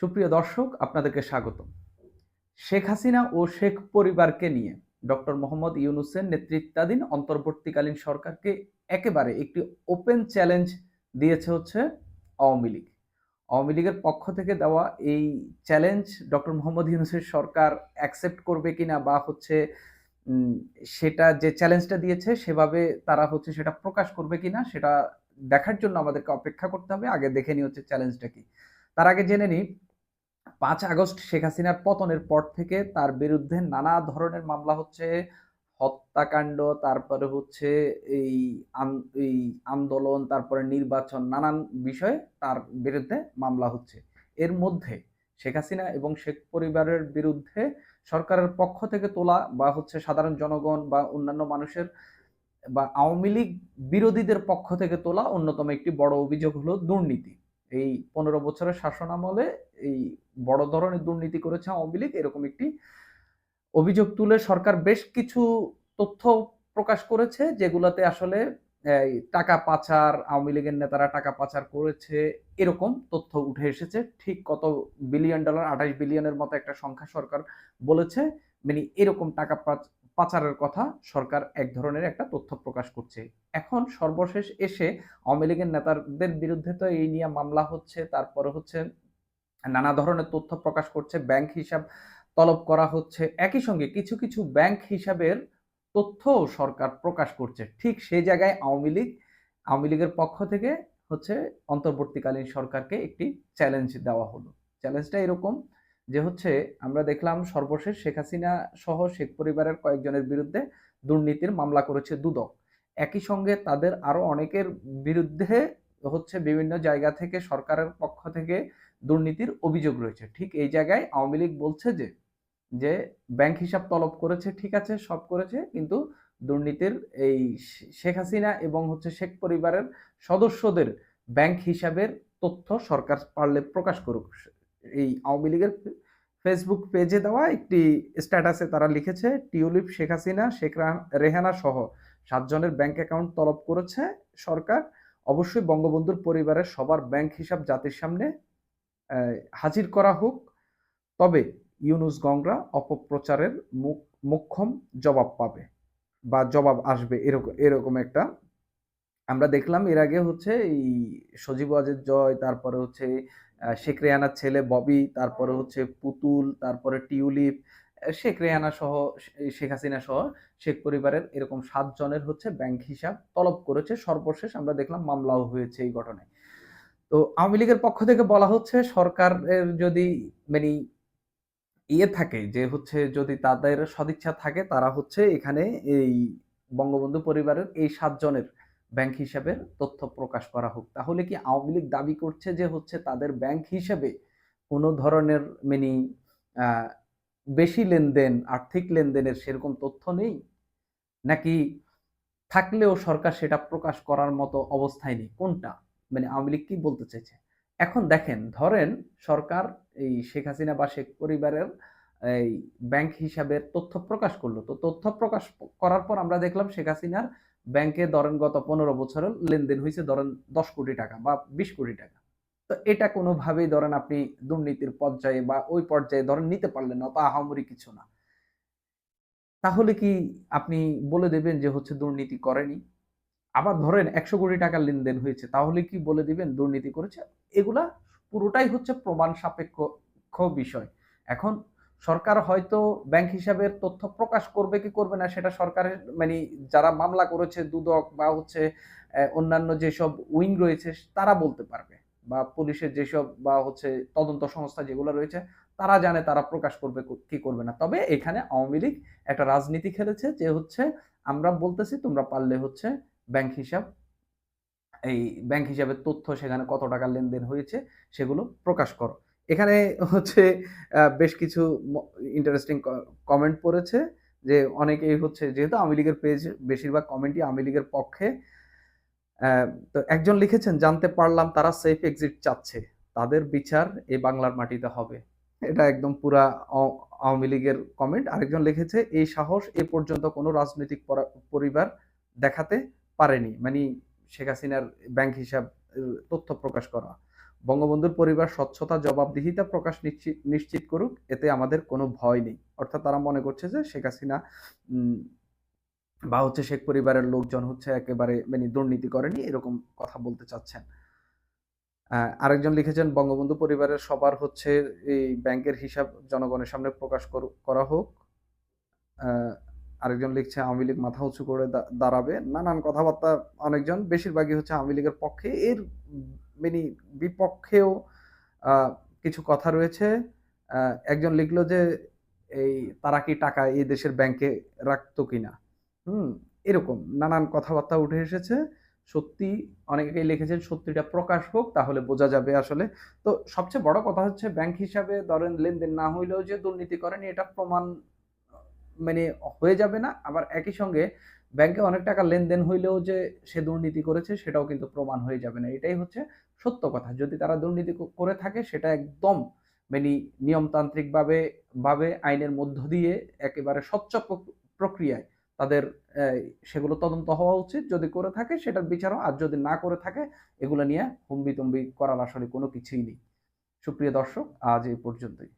সুপ্রিয় দর্শক, আপনাদেরকে স্বাগতম। শেখ হাসিনা ও শেখ পরিবারকে নিয়ে ডক্টর মোহাম্মদ ইউনূসের নেতৃত্বাধীন অন্তর্বর্তীকালীন সরকারকে একেবারে একটি ওপেন চ্যালেঞ্জ দিয়েছে হচ্ছে আওয়ামী লীগ। আওয়ামী লীগের পক্ষ থেকে দেওয়া এই চ্যালেঞ্জ ডক্টর মোহাম্মদ ইউনূসের সরকার অ্যাকসেপ্ট করবে কিনা বা হচ্ছে উম সেটা যে চ্যালেঞ্জটা দিয়েছে সেভাবে তারা হচ্ছে সেটা প্রকাশ করবে কিনা সেটা দেখার জন্য আমাদেরকে অপেক্ষা করতে হবে। আগে দেখে নিই হচ্ছে চ্যালেঞ্জটা কি। তার আগে জেনে নিই ৫ আগস্ট শেখ হাসিনার পতনের পর থেকে তার বিরুদ্ধে নানা ধরনের মামলা হচ্ছে। হত্যাকাণ্ড, তারপরে হচ্ছে এই আন এই আন্দোলন, তারপরে নির্বাচন, নানান বিষয়ে তার বিরুদ্ধে মামলা হচ্ছে। এর মধ্যে শেখ হাসিনা এবং শেখ পরিবারের বিরুদ্ধে সরকারের পক্ষ থেকে তোলা বা হচ্ছে সাধারণ জনগণ বা অন্যান্য মানুষের বা আওয়ামী লীগ বিরোধীদের পক্ষ থেকে তোলা অন্যতম একটি বড় অভিযোগ হলো দুর্নীতি। এই ১৫ বছরের শাসনামলে এই বড় ধরনের দুর্নীতি করেছে আওয়ামী লীগ, এরকম একটি অভিযোগ তুলে সরকার বেশ কিছু তথ্য প্রকাশ করেছে, যেগুলোতে আসলে টাকা পাচার, আওয়ামী লীগের নেতারা টাকা পাচার করেছে, এরকম তথ্য উঠে এসেছে। ঠিক কত বিলিয়ন ডলার, ২৮ বিলিয়নের মতো একটা সংখ্যা সরকার বলেছে। মানে এরকম টাকা পাচারের কথা সরকার এক ধরনের একটা তথ্য প্রকাশ করছে। এখন সর্বশেষ এসে আওয়ামী লীগের নেতাদের বিরুদ্ধে তো এই নিয়ে মামলা হচ্ছে, তারপরে হচ্ছে নানা ধরনের তথ্য প্রকাশ করছে, ব্যাংক হিসাব তলব করা হচ্ছে। একই সঙ্গে কিছু, কিছু ব্যাংক হিসাবের তথ্যও সরকার প্রকাশ করছে। ঠিক সেই জায়গায় আওয়ামী লীগের পক্ষ থেকে হচ্ছে অন্তর্বর্তীকালীন সরকারকে একটি চ্যালেঞ্জ দেওয়া হলো। চ্যালেঞ্জটা এরকম যে হচ্ছে, আমরা দেখলাম সর্বশেষ শেখ হাসিনা সহ শেখ পরিবারের কয়েকজনের বিরুদ্ধে দুর্নীতির মামলা করেছে দুদক। একই সঙ্গে তাদের আরো অনেকের বিরুদ্ধে হচ্ছে বিভিন্ন জায়গা থেকে সরকারের পক্ষ থেকে দুর্নীতির অভিযোগ রয়েছে। ঠিক এই জায়গায় আওয়ামী লীগ বলছে যে ব্যাংক হিসাব তলব করেছে, ঠিক আছে, সব করেছে, কিন্তু দুর্নীতির এই শেখ হাসিনা এবং হচ্ছে শেখ পরিবারের সদস্যদের ব্যাংক হিসাবের তথ্য সরকার পারলে প্রকাশ করুক। এই আওয়ামী লীগের ফেসবুক পেজে দেওয়া একটি স্ট্যাটাসে তারা লিখেছে, টিউলিপ শেখ হাসিনা, শেখ রেহানা সহ ৭ জনের ব্যাংক অ্যাকাউন্ট তলব করেছে সরকার। অবশ্যই বঙ্গবন্ধুর পরিবারের সবার ব্যাংক হিসাব জাতির সামনে হাজির করা হোক। তবে ইউনূস গংরা অপপ্রচারের মোক্ষম জবাব পাবে বা জবাব আসবে, এরকম এরকম একটা আমরা দেখলাম। এর আগে হচ্ছে এই সজীব ওয়াজেদ জয়, তারপরে হচ্ছে শেখ রেহানার ছেলে ববি, তারপরে হচ্ছে পুতুল, তারপরে টিউলিপ, শেখ রেহানা সহ শেখ হাসিনা সহ শেখ পরিবারের এরকম ৭ জনের হচ্ছে ব্যাংক হিসাব তলব করেছে। সর্বশেষ আমরা দেখলাম মামলাও হয়েছে এই ঘটনায়। তো আওয়ামী লীগের পক্ষ থেকে বলা হচ্ছে, সরকারের যদি মানে থাকে যে হচ্ছে, যদি তাদের সদিচ্ছা থাকে তারা হচ্ছে এখানে এই বঙ্গবন্ধু পরিবারের এই ৭ জনের ব্যাংক হিসাবের তথ্য প্রকাশ করা হোক। তাহলে কি আওয়ামী লীগ দাবি করছে যে হচ্ছে তাদের ব্যাংক হিসাবে কোনো ধরনের মানে আ বেশি লেনদেন, আর্থিক লেনদেনের সেরকম তথ্য নেই? নাকি থাকলেও সরকার সেটা প্রকাশ করার মতো অবস্থায় নেই? কোনটা? মানে আওয়ামী লীগ কি বলতে চাইছে? এখন দেখেন, ধরেন সরকার এই শেখ হাসিনা বা শেখ পরিবারের এই ব্যাংক হিসাবের তথ্য প্রকাশ করলো। তো তথ্য প্রকাশ করার পর আমরা দেখলাম শেখ হাসিনার ব্যাংকে ধরেন গত ১৫ বছরের লেনদেন হইছে ধরেন ১০ কোটি টাকা বা ২০ কোটি টাকা। তো এটা কোনোভাবেই ধরেন আপনি দুর্নীতির পর্যায়ে বা ওই পর্যায়ে ধরেন নিতে পারলেন না। অত আহামরি কিছু না। তাহলে কি আপনি বলে দেবেন যে হচ্ছে দুর্নীতি করেনি? আবার ধরেন ১০০ কোটি টাকার লেনদেন হয়েছে, তাহলে কি বলে দিবেন দুর্নীতি করেছে? এগুলা পুরোটাই হচ্ছে প্রমাণ সাপেক্ষ বিষয়। এখন সরকার হয়তো ব্যাংক হিসাবের তথ্য প্রকাশ করবে কি করবে না সেটা সরকারের মানে যারা মামলা করেছে দুদক বা হচ্ছে অন্যান্য যেসব উইং রয়েছে তারা বলতে পারবে। বা পুলিশের যেসব বা হচ্ছে তদন্ত সংস্থা যেগুলো রয়েছে তারা জানে, তারা প্রকাশ করবে কি করবে না। তবে এখানে আওয়ামী লীগ একটা রাজনীতি খেলেছে যে হচ্ছে, আমরা বলতেছি তোমরা পারলে হচ্ছে ব্যাংক হিসাব, এই ব্যাংক হিসাবের তথ্য, সেখানে কত টাকা লেনদেন হয়েছে সেগুলো প্রকাশ করো। এখানে হচ্ছে বেশ কিছু ইন্টারেস্টিং কমেন্ট পড়েছে, যে অনেকেই হচ্ছে, যেহেতু আওয়ামী লীগের পেজ, বেশিরভাগ কমেন্টই আওয়ামী লীগের পক্ষে। তো একজন লিখেছেন, জানতে পারলাম তারা সেফ এক্সিট চাচ্ছে, তাদের বিচার এই বাংলার মাটিতে হবে। এটা একদম পুরা আওয়ামী লীগের কমেন্ট। আরেকজন লিখেছে, এই সাহস এ পর্যন্ত কোনো রাজনৈতিক পরিবার দেখাতে পারেনি, মানে শেখ হাসিনার ব্যাংক হিসাব তথ্য প্রকাশ করা। বঙ্গবন্ধুর পরিবার স্বচ্ছতা জবাবদিহিতা প্রকাশ নিশ্চিত করুক, এতে আমাদের কোনো ভয় নেই। অর্থাৎ তারা মনে করছে যে শেখ হাসিনা বা হচ্ছে শেখ পরিবারের লোকজন হচ্ছে একেবারে মানে দুর্নীতি করেনি, এরকম কথা বলতে চাচ্ছেন। আরেকজন লিখেছেন, বঙ্গবন্ধু পরিবারের সবার হচ্ছে এই ব্যাংকের হিসাব জনগণের সামনে প্রকাশ করা হোক। আরেকজন লিখছে, আওয়ামী লীগ মাথা উঁচু করে দাঁড়াবে। নানান কথাবার্তা, অনেকজন বেশিরভাগই হচ্ছে আওয়ামী লীগের পক্ষে, এর মানে বিপক্ষেও কিছু কথা রয়েছে। একজন লিখলো যে এই তারা কি টাকা এই দেশের ব্যাংকে রাখতো কিনা, এরকম নানান কথাবার্তা উঠে এসেছে। সত্যি অনেকেই লিখেছেন সত্যিটা প্রকাশ হোক, তাহলে বোঝা যাবে আসলে। তো সবচেয়ে বড় কথা হচ্ছে, ব্যাংক হিসাবে ধরেন লেনদেন না হইলেও যে দুর্নীতি করেনি এটা প্রমাণ মানে হয়ে যাবে না, আবার একই সঙ্গে ব্যাংকে অনেক টাকা লেনদেন হইলেও যে সে দুর্নীতি করেছে সেটাও কিন্তু প্রমাণ হয়ে যাবে না। এটাই হচ্ছে সত্য কথা। যদি তারা দুর্নীতি করে থাকে সেটা একদম মানে নিয়মতান্ত্রিক ভাবে আইনের মধ্য দিয়ে একেবারে স্বচ্ছ প্রক্রিয়ায় তাদের সেগুলো তদন্ত হওয়া উচিত। যদি করে থাকে সেটার বিচার, আর যদি না করে থাকে এগুলো নিয়ে হুম্বিতম্বি করার আসলে কোনো কিছুই নেই। সুপ্রিয় দর্শক, আজ এই পর্যন্তই।